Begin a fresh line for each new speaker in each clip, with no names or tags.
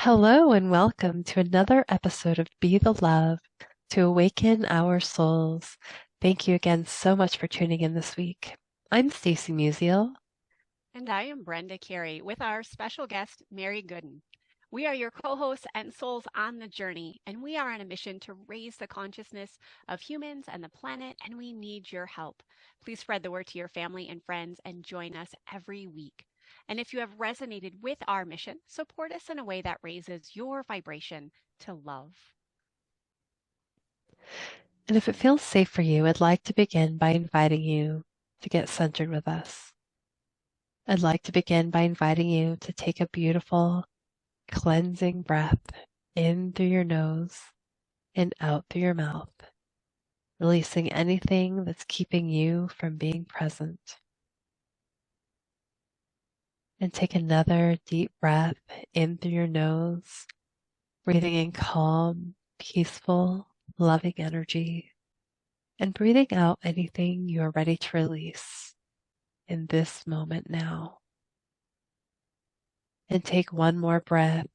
Hello and welcome to another episode of Be the Love to Awaken Our Souls. Thank you again so much for tuning in this week. I'm Stacy Musial.
And I am Brenda Carey with our special guest, Mary Gooden. We are your co hosts and souls on the journey, and we are on a mission to raise the consciousness of humans and the planet, and we need your help. Please spread the word to your family and friends and join us every week. And if you have resonated with our mission, support us in a way that raises your vibration to love.
And if it feels safe for you, I'd like to begin by inviting you to get centered with us. I'd like to begin by inviting you to take a beautiful, cleansing breath in through your nose and out through your mouth, releasing anything that's keeping you from being present. And take another deep breath in through your nose, breathing in calm, peaceful, loving energy, and breathing out anything you are ready to release in this moment now. And take one more breath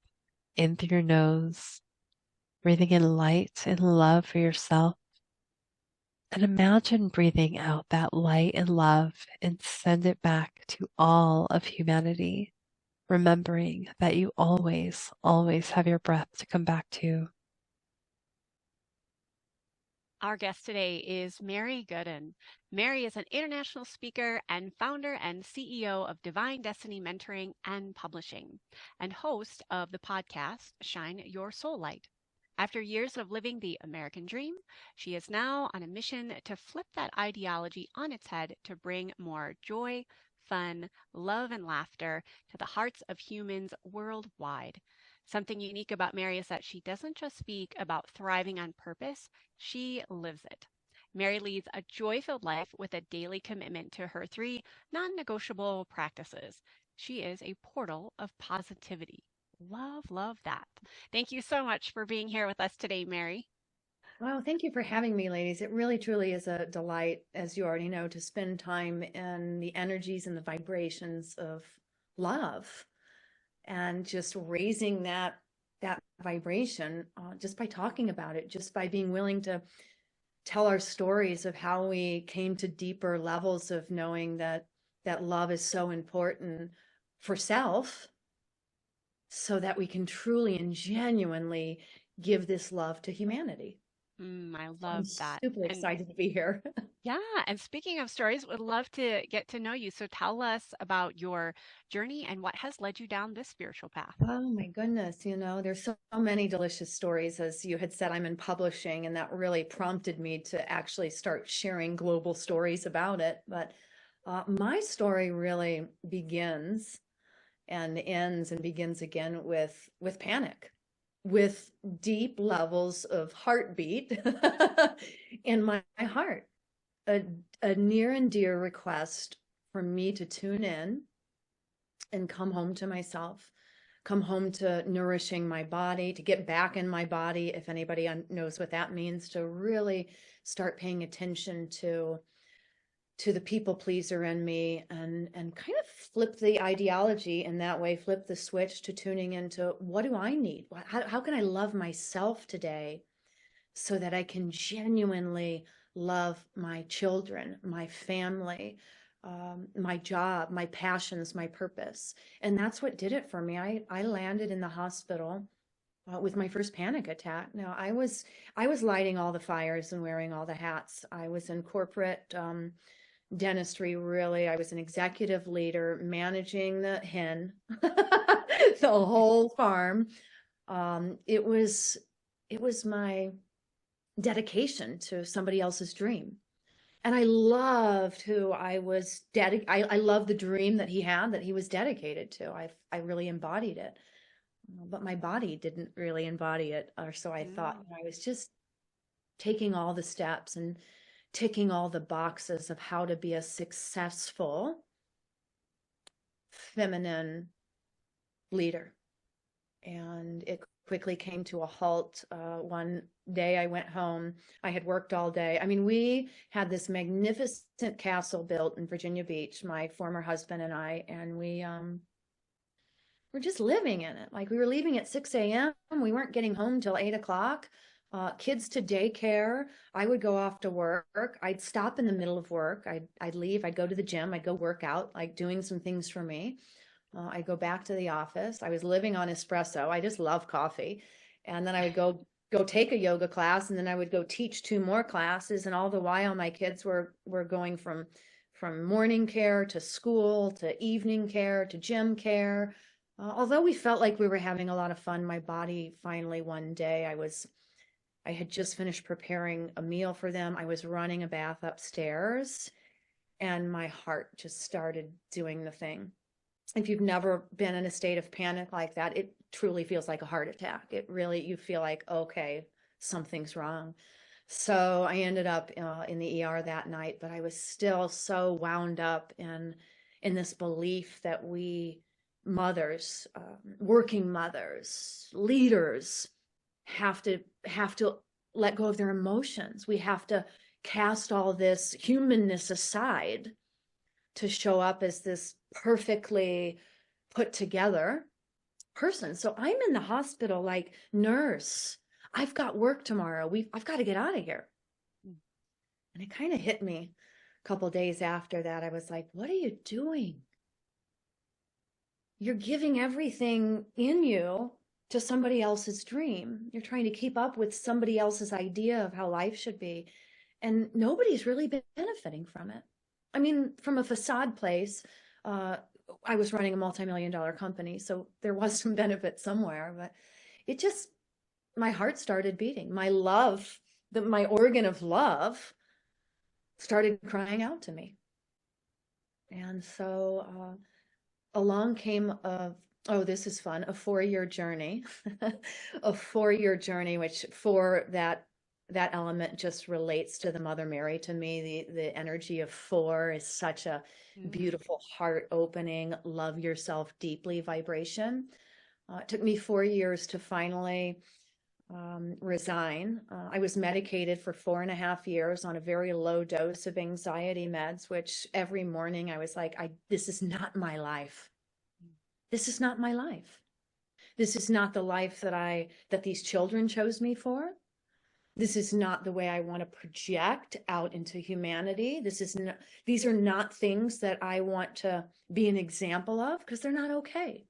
in through your nose, breathing in light and love for yourself. And imagine breathing out that light and love and send it back to all of humanity, remembering that you always, always have your breath to come back to.
Our guest today is Mary Gooden. Mary is an international speaker and founder and CEO of Divine Destiny Mentoring and Publishing, and host of the podcast Shine Your Soul Light. After years of living the American dream, she is now on a mission to flip that ideology on its head to bring more joy, fun, love, and laughter to the hearts of humans worldwide. Something unique about Mary is that she doesn't just speak about thriving on purpose, she lives it. Mary leads a joy filled life with a daily commitment to her three non negotiable practices. She is a portal of positivity. Love, love that. Thank you so much for being here with us today, Mary.
Well, thank you for having me, ladies. It really, truly is a delight, as you already know, to spend time in the energies and the vibrations of love and just raising that vibration just by talking about it, just by being willing to tell our stories of how we came to deeper levels of knowing that love is so important for self so that we can truly and genuinely give this love to humanity.
I
I'm
love that.
super
And
excited to be here.
yeah, and speaking of stories, would love to get to know you. So tell us about your journey and what has led you down this spiritual path.
Oh my goodness, there's so many delicious stories. As you had said, I'm in publishing, and that really prompted me to actually start sharing global stories about it. But my story really begins and ends and begins again with panic, with deep levels of heartbeat in my heart. A, a near and dear request for me to tune in and come home to myself, come home to nourishing my body, to get back in my body, if anybody knows what that means, to really start paying attention to the people pleaser in me, and kind of flip the ideology in that way, flip the switch to tuning into what do I need? How can I love myself today so that I can genuinely love my children, my family, my job, my passions, my purpose. And that's what did it for me. I landed in the hospital with my first panic attack. Now I was lighting all the fires and wearing all the hats. I was in corporate dentistry, really. I was an executive leader managing the hen, the whole farm. It was my dedication to somebody else's dream. And I loved who I was I loved the dream that he had, that he was dedicated to. I really embodied it. But my body didn't really embody it, or so I thought.
Mm.
I was just taking all the steps and ticking all the boxes of how to be a successful feminine leader. And it quickly came to a halt. One day I went home. I had worked all day. I mean, we had this magnificent castle built in Virginia Beach, my former husband and I, and we're just living in it. Like we were leaving at 6 a.m. We weren't getting home till 8 o'clock. Kids to daycare. I would go off to work. I'd stop in the middle of work. I'd leave. I'd go to the gym. I'd go work out, like doing some things for me. I'd go back to the office. I was living on espresso. I just love coffee. And then I would go take a yoga class, and then I would go teach 2 more classes. And all the while my kids were going from morning care to school to evening care to gym care. Although we felt like we were having a lot of fun, my body finally one day, I had just finished preparing a meal for them. I was running a bath upstairs, and my heart just started doing the thing. If you've never been in a state of panic like that, it truly feels like a heart attack. It really, you feel like, okay, something's wrong. So I ended up in the ER that night, but I was still so wound up in this belief that we mothers, working mothers, leaders, have to let go of their emotions. We have to cast all this humanness aside to show up as this perfectly put together person. So I'm in the hospital like, nurse, I've got work tomorrow. I've got to get out of here. And it kind of hit me a couple of days after that. I was like, what are you doing? You're giving everything in you to somebody else's dream. You're trying to keep up with somebody else's idea of how life should be. And nobody's really been benefiting from it. I mean, from a facade place, I was running a multi-million-dollar company, so there was some benefit somewhere, but it just, my heart started beating. My love, my organ of love started crying out to me. And so along came oh, this is fun, a 4-year journey, a 4-year journey, which for that element just relates to the Mother Mary to me. The energy of 4 is such a beautiful heart opening, love yourself deeply vibration. It took me 4 years to finally resign. I was medicated for 4.5 years on a very low dose of anxiety meds, which every morning I was like, this is not my life. This is not my life. This is not the life that these children chose me for. This is not the way I want to project out into humanity. These are not things that I want to be an example of, because they're not okay.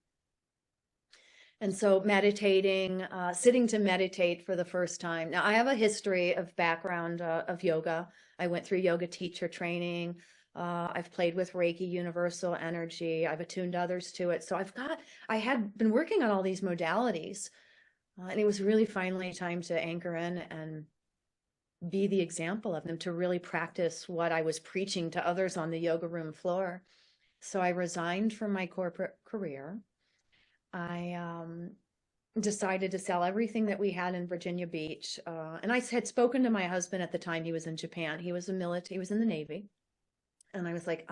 And so meditating, sitting to meditate for the first time. Now, I have a history of background of yoga. I went through yoga teacher training. I've played with Reiki, universal energy. I've attuned others to it. So I had been working on all these modalities. And it was really finally time to anchor in and be the example of them, to really practice what I was preaching to others on the yoga room floor. So I resigned from my corporate career. I decided to sell everything that we had in Virginia Beach. And I had spoken to my husband at the time. He was in Japan. He was he was in the Navy. And I was like,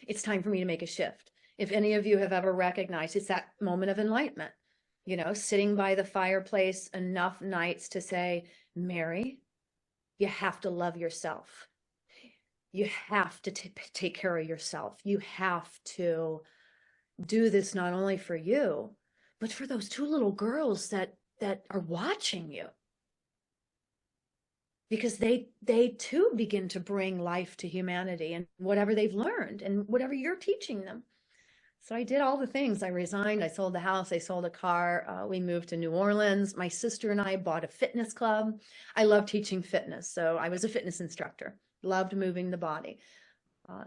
it's time for me to make a shift. If any of you have ever recognized, it's that moment of enlightenment, sitting by the fireplace enough nights to say, Mary, you have to love yourself. You have to take care of yourself. You have to do this not only for you, but for those 2 little girls that are watching you. Because they too begin to bring life to humanity and whatever they've learned and whatever you're teaching them. So I did all the things. I resigned. I sold the house. I sold a car. We moved to New Orleans. My sister and I bought a fitness club. I love teaching fitness. So I was a fitness instructor, loved moving the body.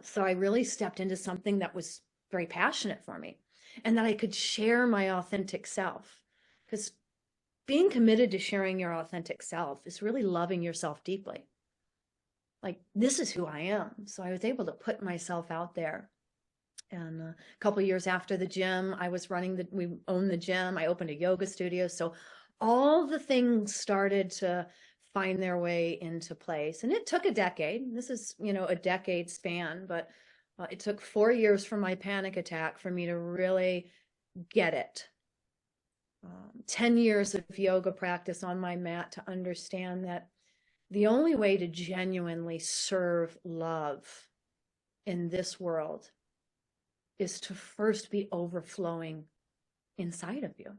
So I really stepped into something that was very passionate for me, and that I could share my authentic self. Because being committed to sharing your authentic self is really loving yourself deeply. Like, this is who I am. So I was able to put myself out there. And a couple of years after the gym, we owned the gym. I opened a yoga studio. So all the things started to find their way into place. And it took a decade. This is, a decade span, but it took 4 years from my panic attack for me to really get it. 10 years of yoga practice on my mat to understand that the only way to genuinely serve love in this world is to first be overflowing inside of you.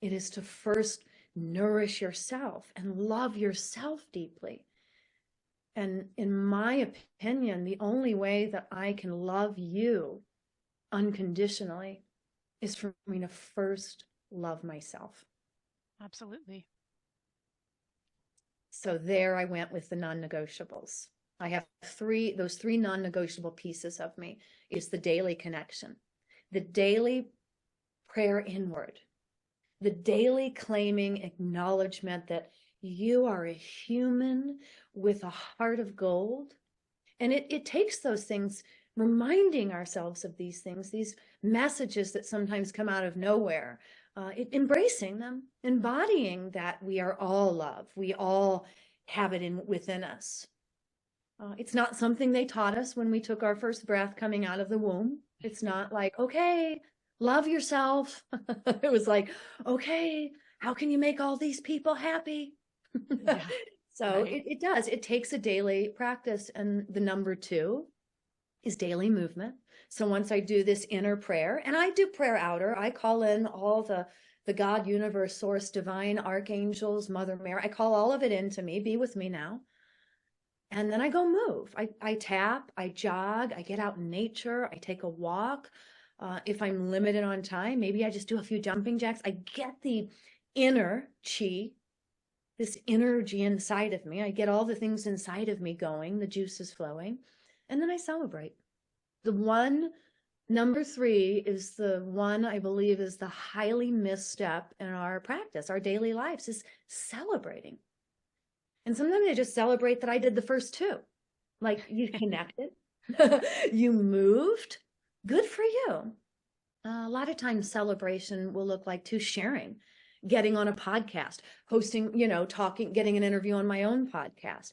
It is to first nourish yourself and love yourself deeply. And in my opinion, the only way that I can love you unconditionally is for me to first love myself.
Absolutely.
So there I went with the non-negotiables. I have those three non-negotiable pieces of me is the daily connection, the daily prayer inward, the daily claiming acknowledgement that you are a human with a heart of gold. And it takes those things, reminding ourselves of these things, these messages that sometimes come out of nowhere, embracing them, embodying that we are all love. We all have it within us. It's not something they taught us when we took our first breath coming out of the womb. It's not like, okay, love yourself. It was like, okay, how can you make all these people happy?
Yeah,
So
right.
it does. It takes a daily practice. And the number 2 is daily movement. So once I do this inner prayer, and I do prayer outer, I call in all the God, universe, source, divine, archangels, Mother Mary. I call all of it into me. Be with me now. And then I go move. I tap, I jog, I get out in nature, I take a walk. If I'm limited on time, maybe I just do a few jumping jacks. I get the inner chi, this energy inside of me. I get all the things inside of me going, the juice is flowing, and then I celebrate. Number 3 is the one I believe is the highly misstep in our practice, our daily lives, is celebrating. And sometimes I just celebrate that I did the first 2. Like, you connected, you moved, good for you. A lot of times celebration will look like sharing, getting on a podcast, hosting, talking, getting an interview on my own podcast,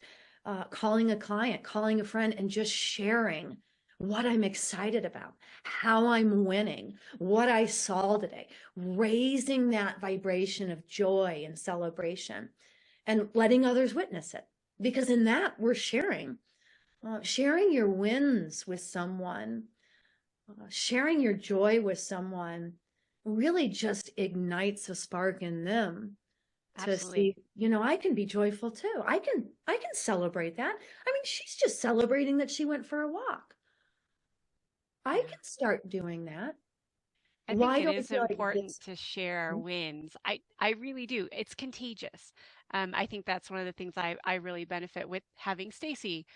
calling a client, calling a friend, and just sharing what I'm excited about, how I'm winning, what I saw today, raising that vibration of joy and celebration and letting others witness it. Because in that, we're sharing your wins with someone, sharing your joy with someone really just ignites a spark in them to
Absolutely.
see, I can be joyful too. I can celebrate that. I mean, she's just celebrating that she went for a walk. I
Yeah.
can start doing that.
I think
Why
it
don't
is
like
important
this?
to share wins. I really do. It's contagious. I think that's one of the things I really benefit with having Stacy,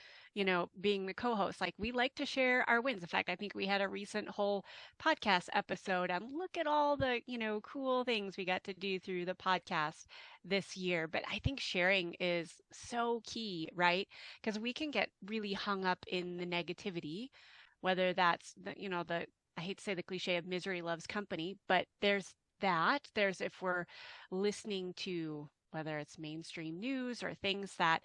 being the co-host. Like, we like to share our wins. In fact, I think we had a recent whole podcast episode and look at all the, cool things we got to do through the podcast this year. But I think sharing is so key, right? Because we can get really hung up in the negativity, whether that's the I hate to say the cliche of misery loves company, but there's that. There's if we're listening to whether it's mainstream news or things that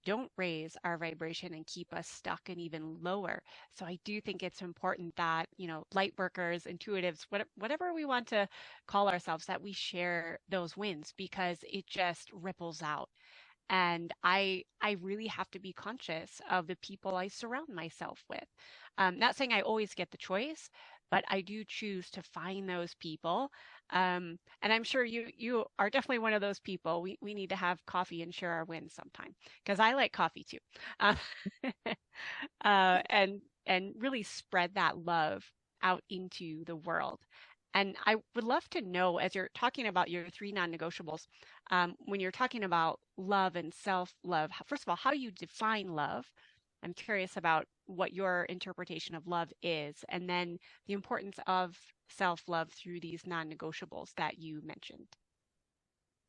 don't raise our vibration and keep us stuck and even lower. So I do think it's important that, light workers, intuitives, whatever we want to call ourselves, that we share those wins because it just ripples out. And I really have to be conscious of the people I surround myself with. Not saying I always get the choice, but I do choose to find those people. And I'm sure you are definitely one of those people. We need to have coffee and share our wins sometime because I like coffee too. Uh, and really spread that love out into the world. And I would love to know, as you're talking about your 3 non-negotiables, when you're talking about love and self-love, first of all, how you define love. I'm curious about what your interpretation of love is, and then the importance of self-love through these non-negotiables that you mentioned.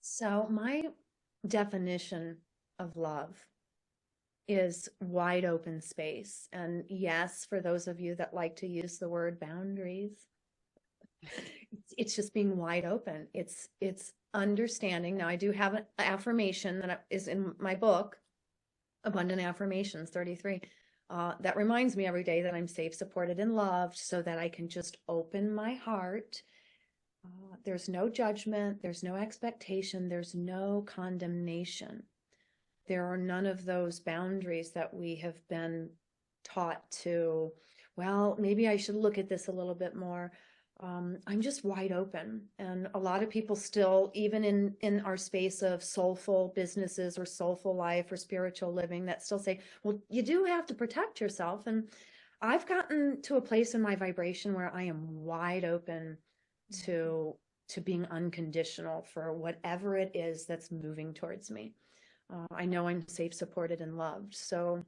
So my definition of love is wide open space. And yes, for those of you that like to use the word boundaries, it's just being wide open. It's understanding. Now I do have an affirmation that is in my book, Abundant Affirmations 33. That reminds me every day that I'm safe, supported, and loved so that I can just open my heart. There's no judgment. There's no expectation. There's no condemnation. There are none of those boundaries that we have been taught to, well, maybe I should look at this a little bit more. I'm just wide open. And a lot of people still, even in our space of soulful businesses or soulful life or spiritual living, that still say, well, you do have to protect yourself. And I've gotten to a place in my vibration where I am wide open to being unconditional for whatever it is that's moving towards me. I know I'm safe, supported, and loved. So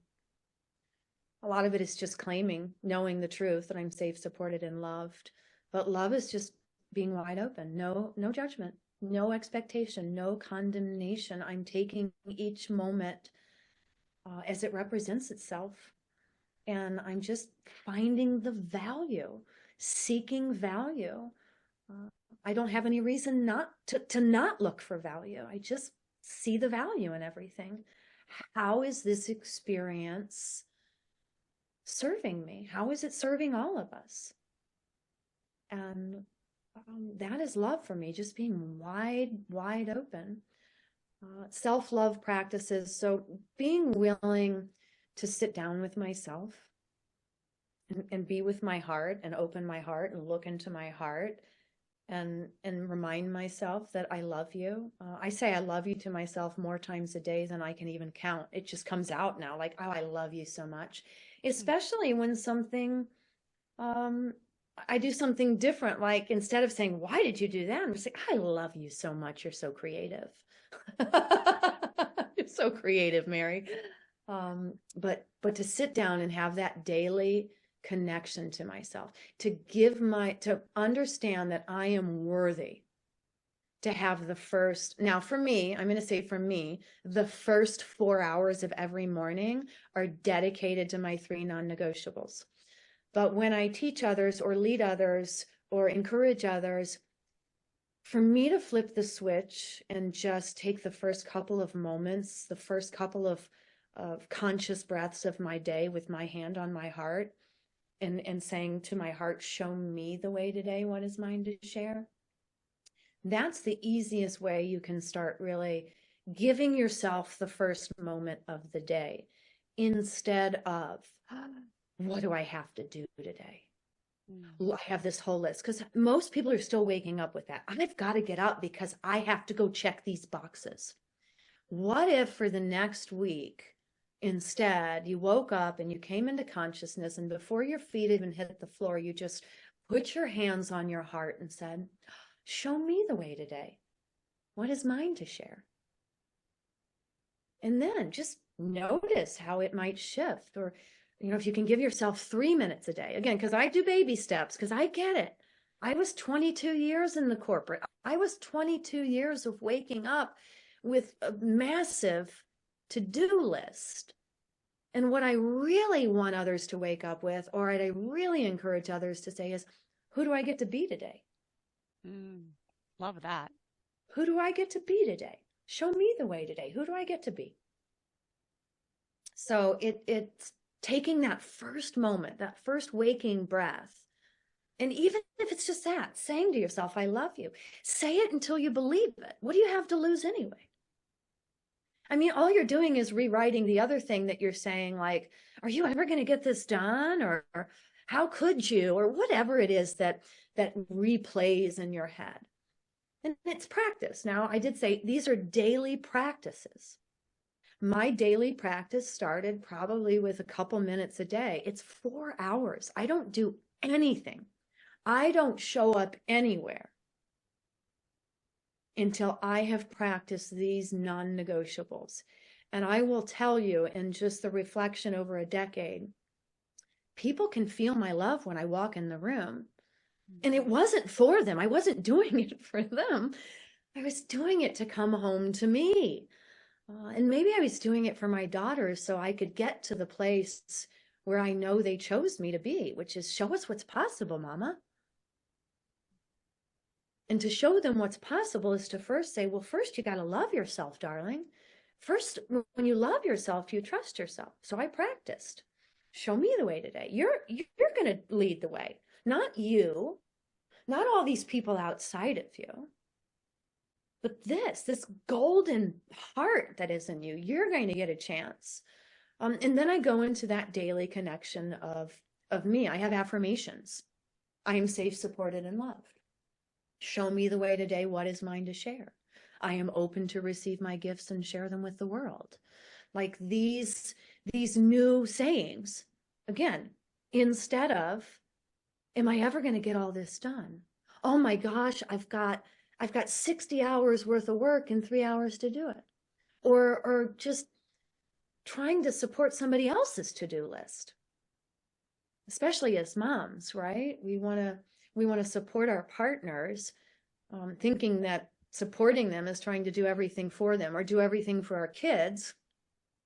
a lot of it is just claiming, knowing the truth that I'm safe, supported, and loved. But love is just being wide open. No judgment, no expectation, no condemnation. I'm taking each moment as it represents itself. And I'm just finding the value, seeking value. I don't have any reason not to not look for value. I just see the value in everything. How is this experience serving me? How is it serving all of us? And that is love for me, just being wide open. Self-love practices. So being willing to sit down with myself and be with my heart and open my heart and look into my heart and remind myself that I love you. I say I love you to myself more times a day than I can even count. It just comes out now like, oh, I love you so much. Especially when I do something different. Like instead of saying, why did you do that? I'm just like, I love you so much. You're so creative. You're so creative, Mary. But to sit down and have that daily connection to myself, to understand that I am worthy to have now for me, I'm going to say for me, the first 4 hours of every morning are dedicated to my 3 non-negotiables. But when I teach others or lead others or encourage others, for me to flip the switch and just take the first couple of moments, the first couple of conscious breaths of my day with my hand on my heart and saying to my heart, show me the way today, what is mine to share? That's the easiest way you can start really giving yourself the first moment of the day instead of, what do I have to do today? I have this whole list because most people are still waking up with that. I've got to get up because I have to go check these boxes. What if for the next week, instead, you woke up and you came into consciousness and before your feet even hit the floor, you just put your hands on your heart and said, show me the way today. What is mine to share? And then just notice how it might shift. Or, if you can give yourself 3 minutes a day, again, because I do baby steps, because I get it. I was 22 years in the corporate. I was 22 years of waking up with a massive to-do list. And what I really want others to wake up with, or what I really encourage others to say is, who do I get to be today?
Love that.
Who do I get to be today? Show me the way today. Who do I get to be? So it's taking that first moment, that first waking breath. And even if it's just that, saying to yourself, I love you. Say it until you believe it. What do you have to lose anyway? I mean, all you're doing is rewriting the other thing that you're saying, like, are you ever going to get this done? Or how could you? Or whatever it is that replays in your head. And it's practice. Now, I did say these are daily practices. My daily practice started probably with a couple minutes a day. It's 4 hours. I don't do anything. I don't show up anywhere until I have practiced these non-negotiables. And I will tell you, in just the reflection over a decade, people can feel my love when I walk in the room. And it wasn't for them. I wasn't doing it for them. I was doing it to come home to me. And maybe I was doing it for my daughters so I could get to the place where I know they chose me to be, which is show us what's possible, Mama. And to show them what's possible is to first say, well, first you got to love yourself, darling. First, when you love yourself, you trust yourself. So I practiced. Show me the way today. You're going to lead the way. Not you, not all these people outside of you, but this golden heart that is in you, you're going to get a chance. And then I go into that daily connection of me. I have affirmations. I am safe, supported, and loved. Show me the way today. What is mine to share? I am open to receive my gifts and share them with the world. Like these new sayings, again, instead of, am I ever going to get all this done? Oh my gosh, I've got 60 hours worth of work in 3 hours to do it. Or just trying to support somebody else's to-do list. Especially as moms, right? We want to support our partners, thinking that supporting them is trying to do everything for them or do everything for our kids,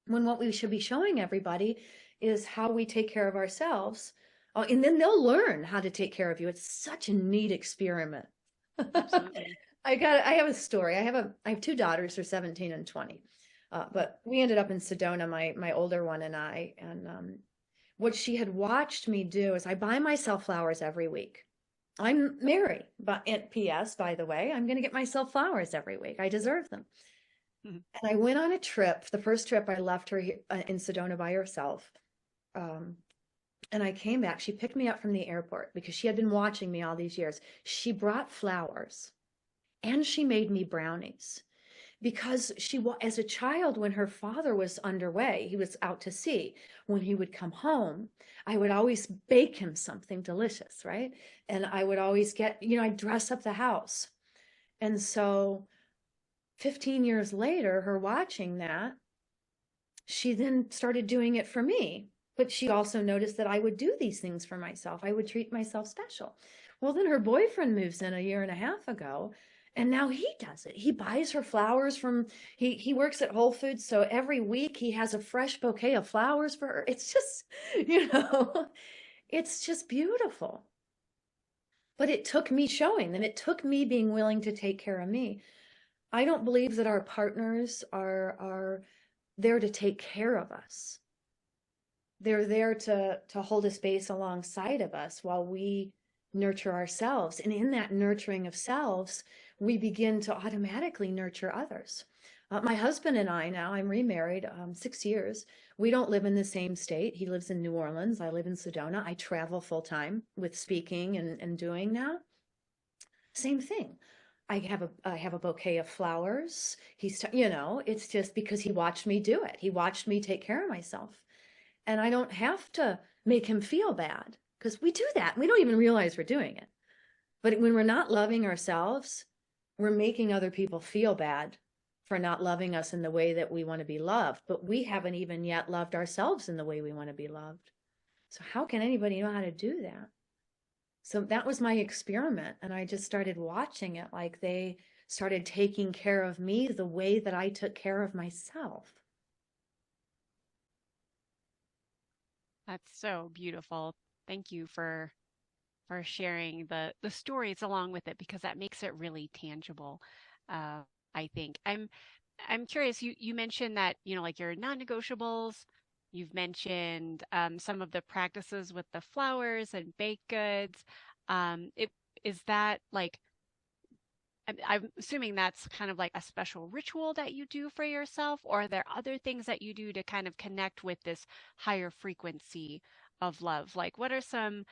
when what we should be showing everybody is how we take care of ourselves. And then they'll learn how to take care of you. It's such a neat experiment.
Absolutely.
I have a story. I have two daughters, they're 17 and 20. But we ended up in Sedona, my older one and I, and what she had watched me do is I buy myself flowers every week. I'm Mary, but P.S., by the way, I'm going to get myself flowers every week. I deserve them. And I went on a trip. The first trip I left her in Sedona by herself. And I came back. She picked me up from the airport because she had been watching me all these years. She brought flowers and she made me brownies because as a child, when her father was underway, he was out to sea. When he would come home, I would always bake him something delicious, right? And I would always I'd dress up the house. And so 15 years later, her watching that, she then started doing it for me. But she also noticed that I would do these things for myself. I would treat myself special. Well, then her boyfriend moves in a year and a half ago, and now he does it. He buys her flowers he works at Whole Foods, so every week he has a fresh bouquet of flowers for her. It's just, it's just beautiful. But it took me showing them. It took me being willing to take care of me. I don't believe that our partners are there to take care of us. They're there to hold a space alongside of us while we nurture ourselves. And in that nurturing of selves, we begin to automatically nurture others. My husband and I now, I'm remarried 6 years. We don't live in the same state. He lives in New Orleans. I live in Sedona. I travel full time with speaking and doing now. Same thing. I have a bouquet of flowers. It's just because he watched me do it. He watched me take care of myself. And I don't have to make him feel bad because we do that. We don't even realize we're doing it. But when we're not loving ourselves, we're making other people feel bad for not loving us in the way that we want to be loved. But we haven't even yet loved ourselves in the way we want to be loved. So how can anybody know how to do that? So that was my experiment. And I just started watching it like they started taking care of me the way that I took care of myself.
That's so beautiful. Thank you for sharing the stories along with it, because that makes it really tangible. I think I'm curious. You mentioned that like your non-negotiables. You've mentioned some of the practices with the flowers and baked goods. Is that like, I'm assuming that's kind of like a special ritual that you do for yourself, or are there other things that you do to kind of connect with this higher frequency of love? Like, what are some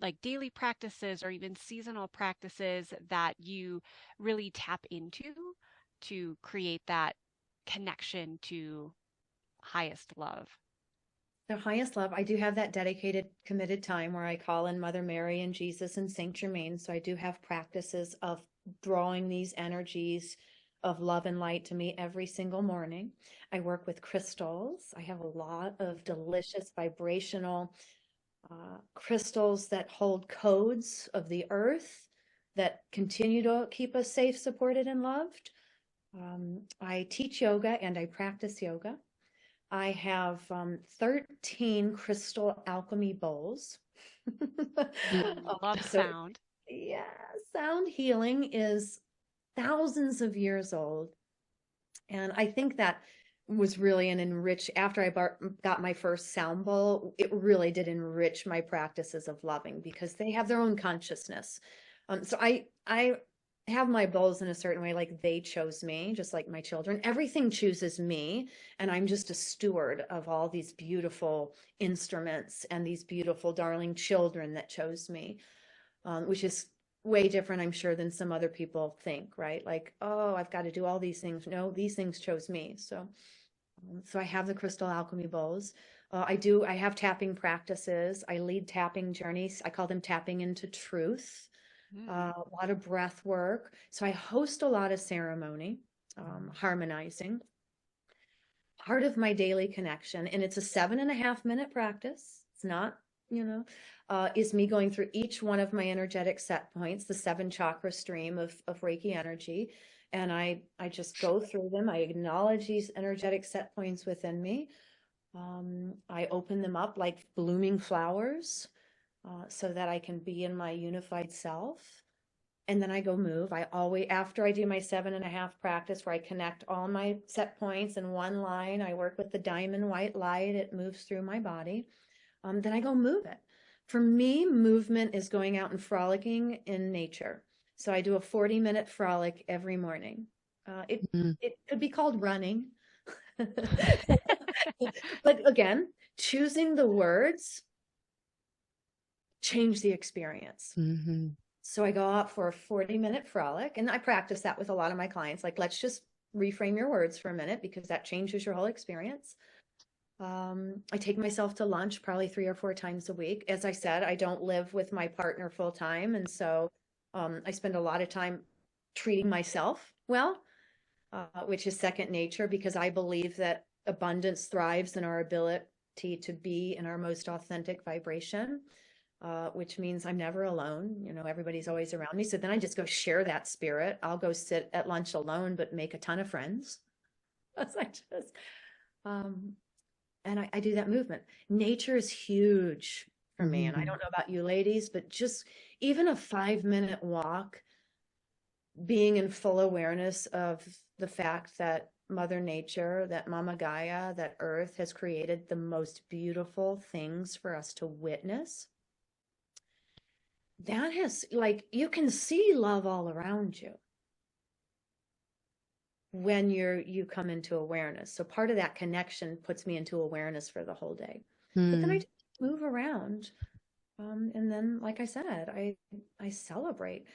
like daily practices or even seasonal practices that you really tap into to create that connection to highest love?
The highest love, I do have that dedicated, committed time where I call in Mother Mary and Jesus and Saint Germain. So I do have practices of drawing these energies of love and light to me every single morning. I work with crystals. I have a lot of delicious vibrational crystals that hold codes of the earth that continue to keep us safe, supported, and loved. I teach yoga and I practice yoga. I have 13 crystal alchemy bowls.
Love sound.
Yeah, sound healing is thousands of years old. And I think that was really after I got my first sound bowl, it really did enrich my practices of loving because they have their own consciousness. So I have my bowls in a certain way, like they chose me, just like my children. Everything chooses me, and I'm just a steward of all these beautiful instruments and these beautiful, darling children that chose me. which is way different, I'm sure, than some other people think, right? Like, oh, I've got to do all these things. No, these things chose me. So I have the crystal alchemy bowls. I have tapping practices. I lead tapping journeys. I call them tapping into truth. A lot of breath work. So I host a lot of ceremony, harmonizing. Part of my daily connection, and it's a 7.5 minute practice. It's not, is me going through each one of my energetic set points, the 7 chakra stream of Reiki energy. And I just go through them. I acknowledge these energetic set points within me. I open them up like blooming flowers, so that I can be in my unified self. And then I go move. I always, after I do my 7.5 practice where I connect all my set points in one line, I work with the diamond white light. It moves through my body. Then I go move it. For me, movement is going out and frolicking in nature. So I do a 40-minute frolic every morning. It could be called running. But again, choosing the words change the experience.
Mm-hmm.
So I go out for a 40-minute frolic, and I practice that with a lot of my clients. Like, let's just reframe your words for a minute because that changes your whole experience. I take myself to lunch probably 3 or 4 times a week. As I said, I don't live with my partner full time. And so I spend a lot of time treating myself well, which is second nature, because I believe that abundance thrives in our ability to be in our most authentic vibration, which means I'm never alone. Everybody's always around me. So then I just go share that spirit. I'll go sit at lunch alone, but make a ton of friends. And I do that movement. Nature is huge for me. And I don't know about you ladies, but just even a 5-minute walk, being in full awareness of the fact that Mother Nature, that Mama Gaia, that Earth has created the most beautiful things for us to witness. That has, like, you can see love all around you when you come into awareness. So part of that connection puts me into awareness for the whole day. But then I just move around. And then, like I said, I celebrate.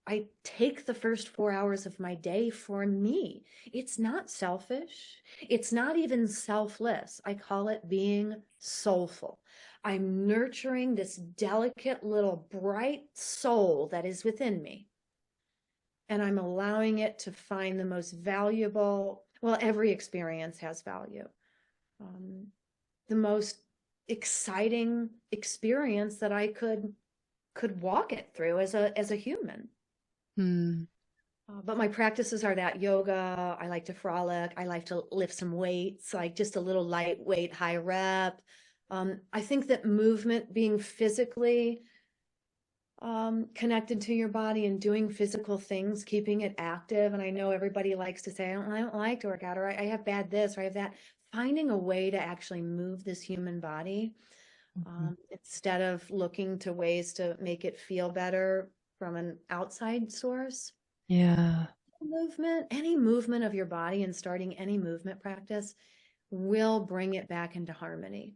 I take the first 4 hours of my day for me. It's not selfish. It's not even selfless. I call it being soulful. I'm nurturing this delicate little bright soul that is within me. And I'm allowing it to find the most valuable, well, every experience has value. The most exciting experience that I could walk it through as a human. But my practices are that yoga. I like to frolic. I like to lift some weights, like just a little lightweight, high rep. I think that movement, being physically connected to your body and doing physical things, keeping it active. And I know everybody likes to say, I don't like to work out, or I have bad this, or I have that. Finding a way to actually move this human body, instead of looking to ways to make it feel better from an outside source.
Yeah.
Any movement of your body, and starting any movement practice will bring it back into harmony.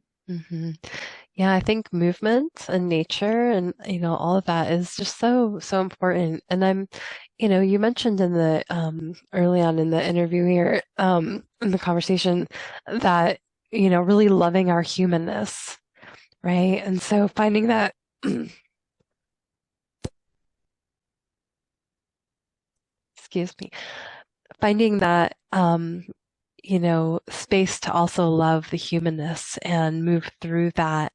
Yeah, I think movement and nature and all of that is just so important. And you mentioned in the early on in the interview here, in the conversation, that really loving our humanness, right? And so finding that excuse me, finding that space to also love the humanness and move through that.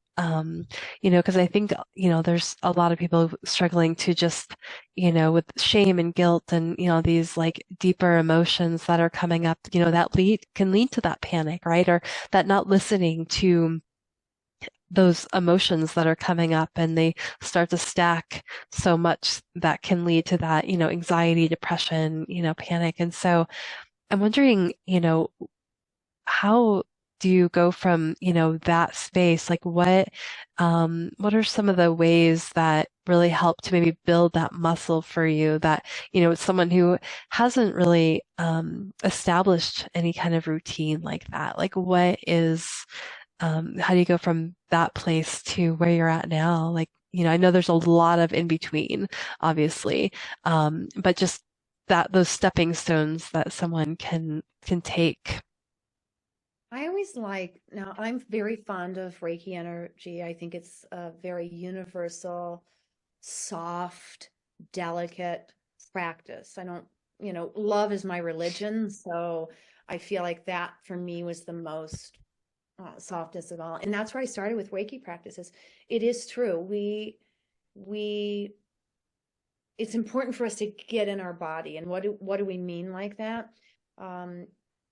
Because I think, there's a lot of people struggling to just, with shame and guilt and, these like deeper emotions that are coming up, that can lead to that panic, right? Or that not listening to those emotions that are coming up, and they start to stack so much that can lead to that, anxiety, depression, panic. And so I'm wondering, how do you go from, that space? Like what are some of the ways that really help to maybe build that muscle for you that, it's someone who hasn't really established any kind of routine like that? Like how do you go from that place to where you're at now? Like I know there's a lot of in between, obviously, but just those stepping stones that someone can take.
I always now I'm very fond of Reiki energy. I think it's a very universal, soft, delicate practice. I don't, love is my religion. So I feel like that for me was the most softest of all. And that's where I started with Reiki practices. It is true. We, it's important for us to get in our body. And what do we mean like that? Um,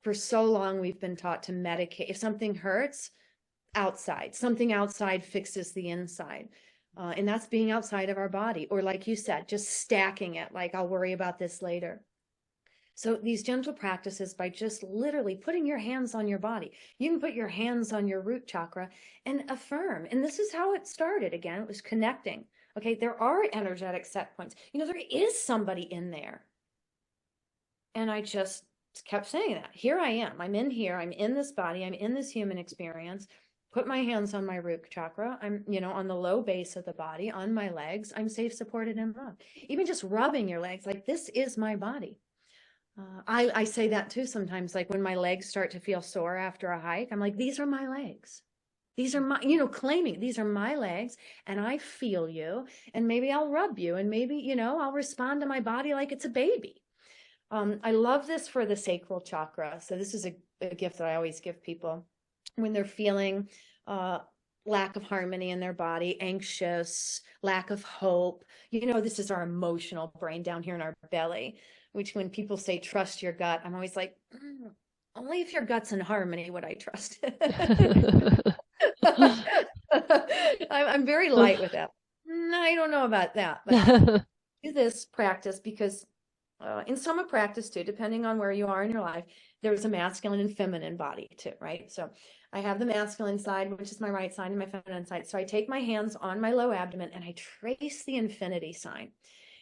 for so long, we've been taught to medicate. If something hurts, outside, something outside fixes the inside. And that's being outside of our body. Or like you said, just stacking it, like I'll worry about this later. So these gentle practices, by just literally putting your hands on your body, you can put your hands on your root chakra and affirm. And this is how it started. Again, it was connecting. Okay, there are energetic set points. There is somebody in there. And I just kept saying that. Here I am. I'm in here. I'm in this body. I'm in this human experience. Put my hands on my root chakra. I'm, on the low base of the body, on my legs. I'm safe, supported, and loved. Even just rubbing your legs, like this is my body. I say that too sometimes, like when my legs start to feel sore after a hike, I'm like, these are my legs. These are my, claiming these are my legs and I feel you and maybe I'll rub you and maybe, I'll respond to my body like it's a baby. I love this for the sacral chakra. So this is a gift that I always give people when they're feeling lack of harmony in their body, anxious, lack of hope. This is our emotional brain down here in our belly, which when people say trust your gut, I'm always like, only if your gut's in harmony would I trust it. I'm very light with that. I don't know about that, but do this practice because in soma practice too, depending on where you are in your life, there's a masculine and feminine body too, right? So I have the masculine side, which is my right side, and my feminine side. So I take my hands on my low abdomen and I trace the infinity sign.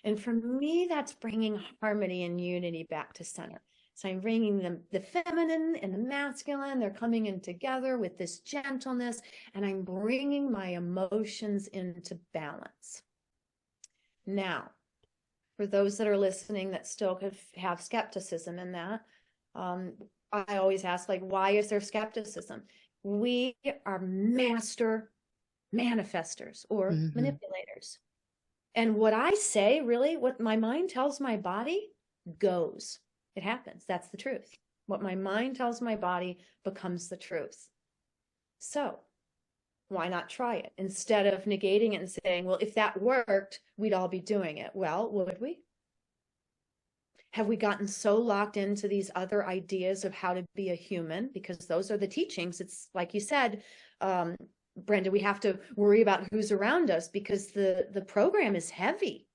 And for me, that's bringing harmony and unity back to center. So I'm bringing the feminine and the masculine. They're coming in together with this gentleness, and I'm bringing my emotions into balance. Now, for those that are listening that still could have skepticism in that, I always ask, like, why is there skepticism? We are master manifestors or manipulators. And what I say, really, what my mind tells my body goes. It happens. That's the truth. What my mind tells my body becomes the truth. So why not try it? Instead of negating it and saying, well, if that worked, we'd all be doing it. Well, would we? Have we gotten so locked into these other ideas of how to be a human? Because those are the teachings. It's like you said, Brenda, we have to worry about who's around us because the program is heavy.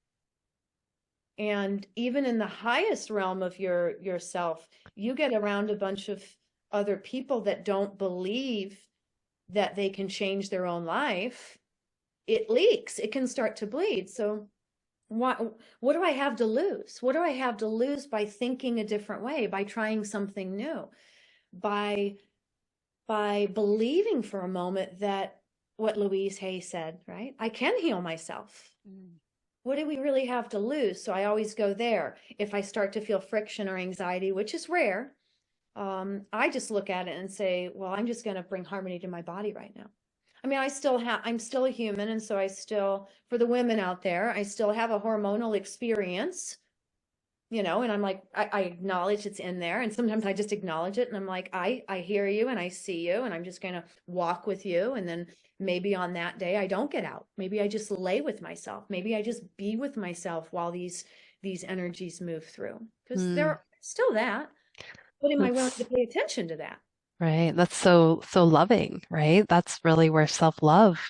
And even in the highest realm of yourself, you get around a bunch of other people that don't believe that they can change their own life. It leaks. It can start to bleed. So what do I have to lose? What do I have to lose by thinking a different way, by trying something new, by believing for a moment that what Louise Hay said, right? I can heal myself. What do we really have to lose? So I always go there. If I start to feel friction or anxiety, which is rare, I just look at it and say, well, I'm just going to bring harmony to my body right now. I mean, I'm still a human. And so for the women out there, I still have a hormonal experience, and I'm like, I acknowledge it's in there. And sometimes I just acknowledge it. And I'm like, I hear you and I see you and I'm just going to walk with you. And then maybe on that day, I don't get out. Maybe I just lay with myself. Maybe I just be with myself while these energies move through because they're still that. But am I willing to pay attention to that?
Right. That's so loving, right? That's really where self-love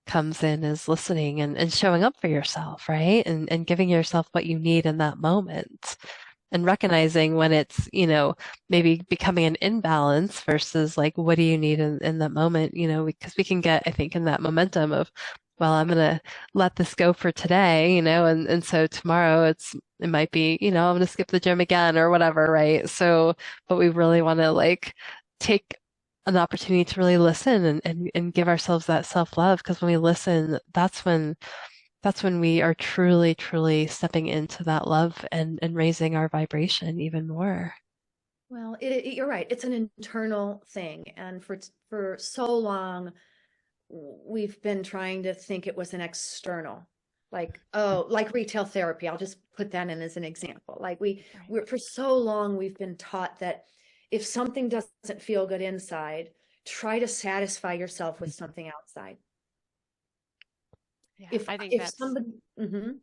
comes in, is listening and showing up for yourself, right? And giving yourself what you need in that moment. And recognizing when it's, maybe becoming an imbalance versus like, what do you need in that moment, because we can get, I think, in that momentum of, well, I'm gonna let this go for today, and so tomorrow it might be, I'm gonna skip the gym again or whatever, right? So, but we really want to like take an opportunity to really listen and give ourselves that self-love. Because when we listen, that's when we are truly, truly stepping into that love and raising our vibration even more.
Well, you're right. It's an internal thing. And for so long, we've been trying to think it was an external, like, oh, like retail therapy. I'll just put that in as an example. Like
Right.
we're for so long, we've been taught that if something doesn't feel good inside, try to satisfy yourself with something outside.
Yeah,
If
I think
if
that's,
somebody, mhm.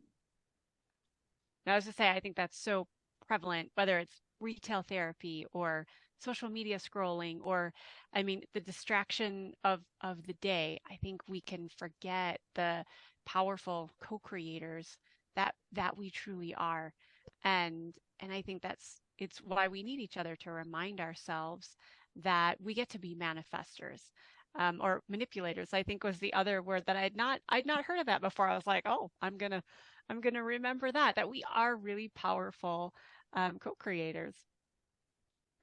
I was to say, I think that's so prevalent, whether it's retail therapy or social media scrolling, or, I mean, the distraction of the day. I think we can forget the powerful co-creators that we truly are. And I think it's why we need each other to remind ourselves that we get to be manifestors. Or manipulators, I think was the other word that I'd not heard of that before. I was like, oh, I'm gonna remember that we are really powerful co-creators.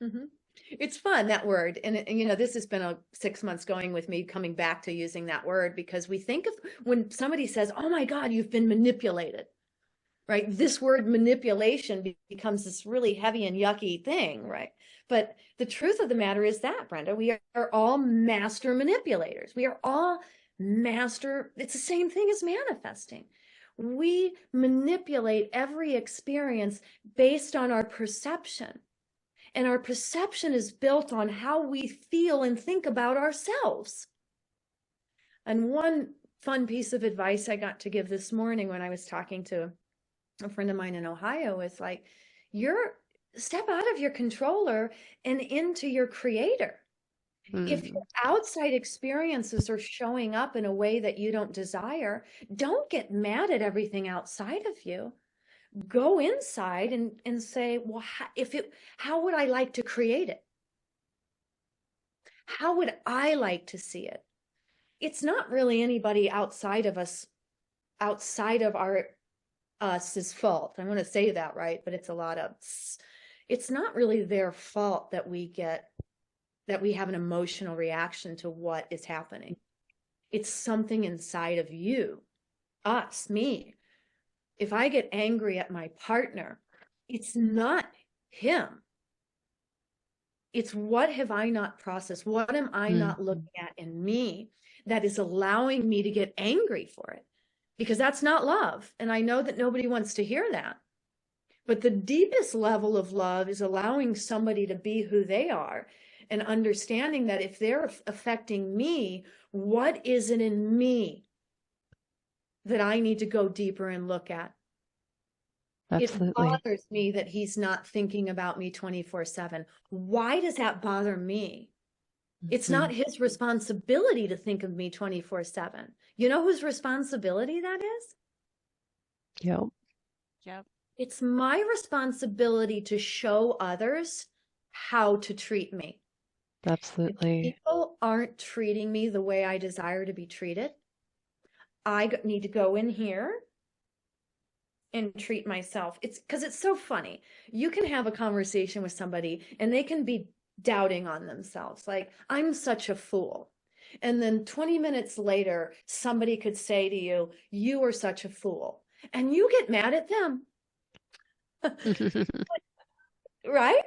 Mhm. It's fun, that word. And, this has been 6 months going with me coming back to using that word, because we think of when somebody says, oh my God, you've been manipulated, right? This word manipulation becomes this really heavy and yucky thing, right? But the truth of the matter is that, Brenda, we are all master manipulators. We are all master. It's the same thing as manifesting. We manipulate every experience based on our perception. And our perception is built on how we feel and think about ourselves. And one fun piece of advice I got to give this morning when I was talking to a friend of mine in Ohio is like, you're step out of your controller and into your creator. If your
Mm,
outside experiences are showing up in a way that you don't desire, don't get mad at everything outside of you. Go inside and say, well, how would I like to create it? How would I like to see it? It's not really anybody outside of us, outside of our us's fault. I want to say that right, but it's a lot of, it's not really their fault that we have an emotional reaction to what is happening. It's something inside of you, us, me. If I get angry at my partner, it's not him. It's what have I not processed? What am I
mm,
not looking at in me that is allowing me to get angry for it? Because that's not love. And I know that nobody wants to hear that. But the deepest level of love is allowing somebody to be who they are and understanding that if they're affecting me, what is it in me that I need to go deeper and look at? It
absolutely.
bothers me that he's not thinking about me 24/7. Why does that bother me? It's not
Mm,
his responsibility to think of me 24/7. You know whose responsibility that is?
yep,
Yep.
It's my responsibility to show others how to treat me. If
absolutely.
people aren't treating me the way I desire to be treated, I need to go in here and treat myself. It's because it's so funny. You can have a conversation with somebody and they can be doubting on themselves, like, I'm such a fool. And then 20 minutes later, somebody could say to you, you are such a fool. And you get mad at them, right?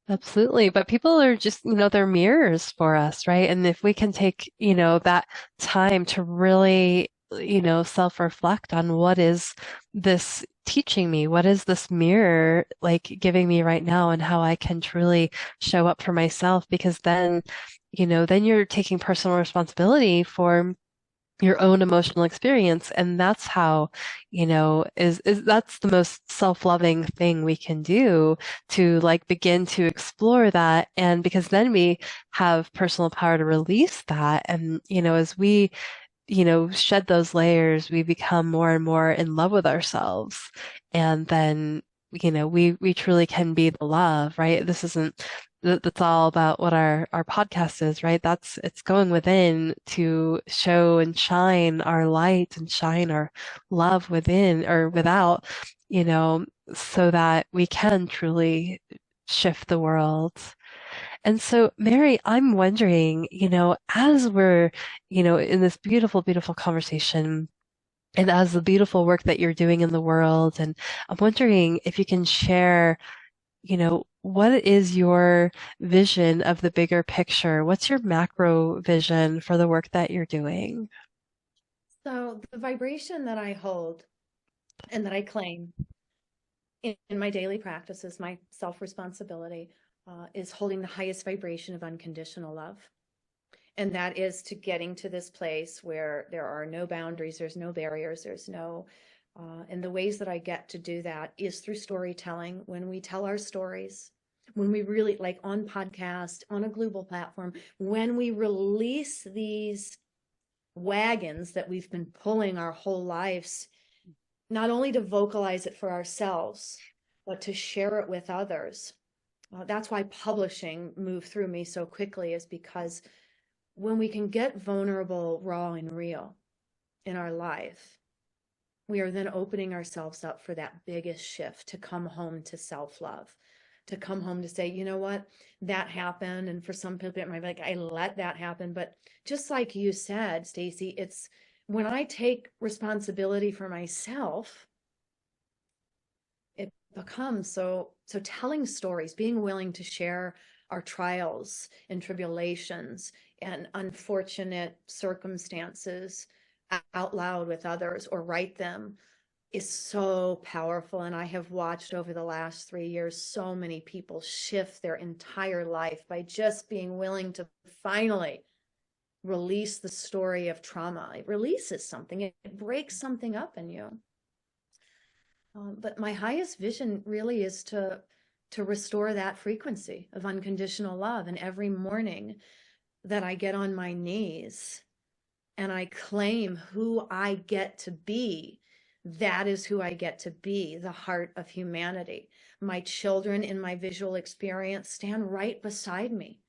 Absolutely. But people are just, they're mirrors for us, right? And if we can take, that time to really, self-reflect on what is this teaching me? What is this mirror like giving me right now and how I can truly show up for myself? Because then you're taking personal responsibility for your own emotional experience. And that's how, is that's the most self-loving thing we can do to like begin to explore that. And because then we have personal power to release that. And, as we, shed those layers, we become more and more in love with ourselves. And then, we truly can be the love, right? This isn't that's all about what our podcast is, right? It's going within to show and shine our light and shine our love within or without, so that we can truly shift the world. And so, Mary, I'm wondering, as we're, in this beautiful, beautiful conversation, and as the beautiful work that you're doing in the world, and I'm wondering if you can share, what is your vision of the bigger picture? What's your macro vision for the work that you're doing?
So the vibration that I hold and that I claim in my daily practice is my self-responsibility, is holding the highest vibration of unconditional love. And that is to getting to this place where there are no boundaries, there's no barriers, there's no, and the ways that I get to do that is through storytelling. When we tell our stories, when we really, like on podcast, on a global platform, when we release these wagons that we've been pulling our whole lives, not only to vocalize it for ourselves, but to share it with others. That's why publishing moved through me so quickly, is because when we can get vulnerable, raw, and real in our life, we are then opening ourselves up for that biggest shift to come home to self-love, to come home to say, you know what, that happened. And for some people, it might be like, I let that happen. But just like you said, Stacy, it's when I take responsibility for myself, it becomes so telling stories, being willing to share our trials and tribulations and unfortunate circumstances out loud with others, or write them, is so powerful. And I have watched over the last 3 years so many people shift their entire life by just being willing to finally release the story of trauma. It releases something, it breaks something up in you. But my highest vision really is to restore that frequency of unconditional love. And every morning that I get on my knees and I claim who I get to be, that is who I get to be, the heart of humanity. My children in my visual experience stand right beside me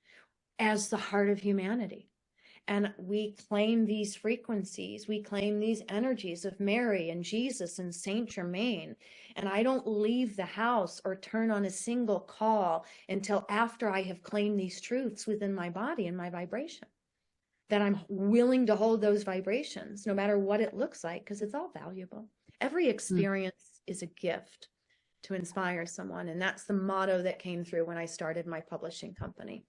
as the heart of humanity. And we claim these frequencies, we claim these energies of Mary and Jesus and Saint Germain. And I don't leave the house or turn on a single call until after I have claimed these truths within my body and my vibration, that I'm willing to hold those vibrations, no matter what it looks like, because it's all valuable. Every experience is a gift to inspire someone. And that's the motto that came through when I started my publishing company.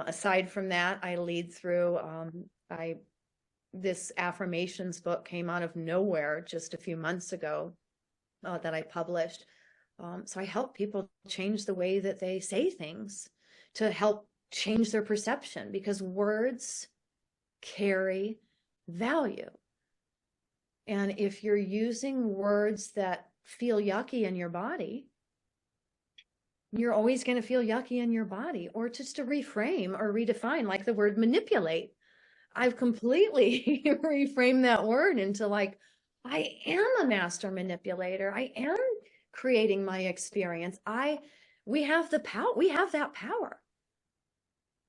Aside from that, I lead through, this affirmations book came out of nowhere just a few months ago, that I published. So I help people change the way that they say things, to help change their perception, because words carry value. And if you're using words that feel yucky in your body, you're always going to feel yucky in your body. Or just to reframe or redefine, like the word manipulate. I've completely reframed that word into like, I am a master manipulator. I am creating my experience. We have the power. We have that power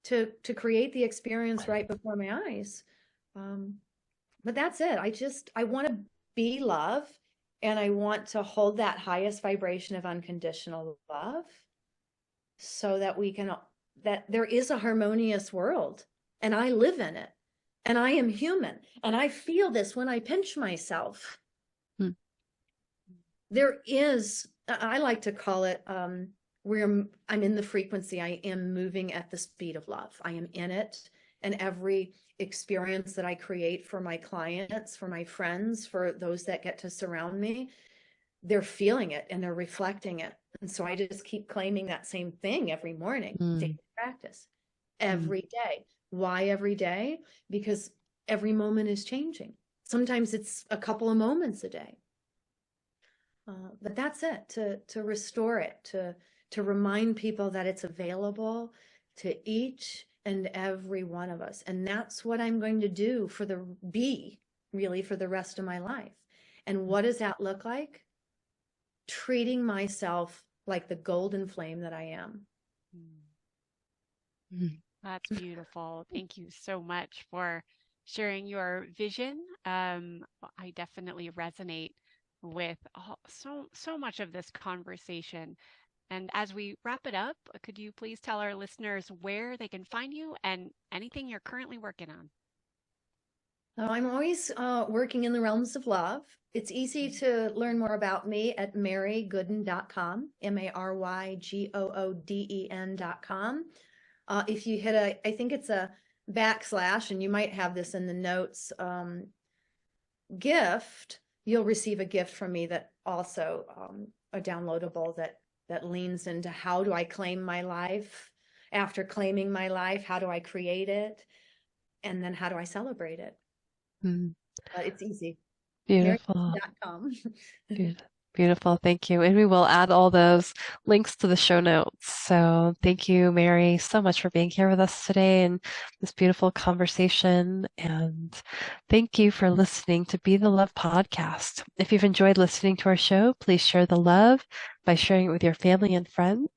to create the experience right before my eyes. But that's it. I want to be love, and I want to hold that highest vibration of unconditional love, so that that there is a harmonious world, and I live in it, and I am human, and I feel this when I pinch myself. There is, I like to call it, where I'm in the frequency. I am moving at the speed of love. I am in it. And every experience that I create for my clients, for my friends, for those that get to surround me, they're feeling it and they're reflecting it. And so I just keep claiming that same thing every morning, daily practice, every day. Why every day? Because every moment is changing. Sometimes it's a couple of moments a day. But that's it, to restore it, to remind people that it's available to each and every one of us. And that's what I'm going to do for really for the rest of my life. And what does that look like? Treating myself like the golden flame that I am.
That's beautiful. Thank you so much for sharing your vision. I definitely resonate with so much of this conversation. And as we wrap it up, could you please tell our listeners where they can find you and anything you're currently working on?
I'm always working in the realms of love. It's easy to learn more about me at marygooden.com, MaryGooden.com. If you hit I think it's a backslash, and you might have this in the notes, gift, you'll receive a gift from me that also a downloadable that leans into how do I claim my life? After claiming my life, how do I create it? And then how do I celebrate it? It's easy.
Beautiful.
Marygooden.com.
Beautiful. Thank you. And we will add all those links to the show notes. So thank you, Mary, so much for being here with us today and this beautiful conversation. And thank you for listening to Be the Love podcast. If you've enjoyed listening to our show, please share the love by sharing it with your family and friends,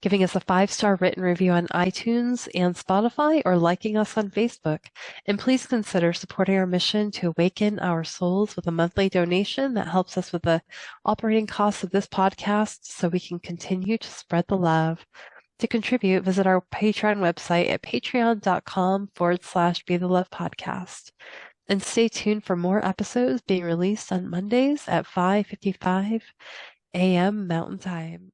giving us a 5-star written review on iTunes and Spotify, or liking us on Facebook. And please consider supporting our mission to awaken our souls with a monthly donation that helps us with the operating costs of this podcast so we can continue to spread the love. To contribute, visit our Patreon website at patreon.com/Be the Love podcast. And stay tuned for more episodes being released on Mondays at 5:55 a.m. Mountain Time.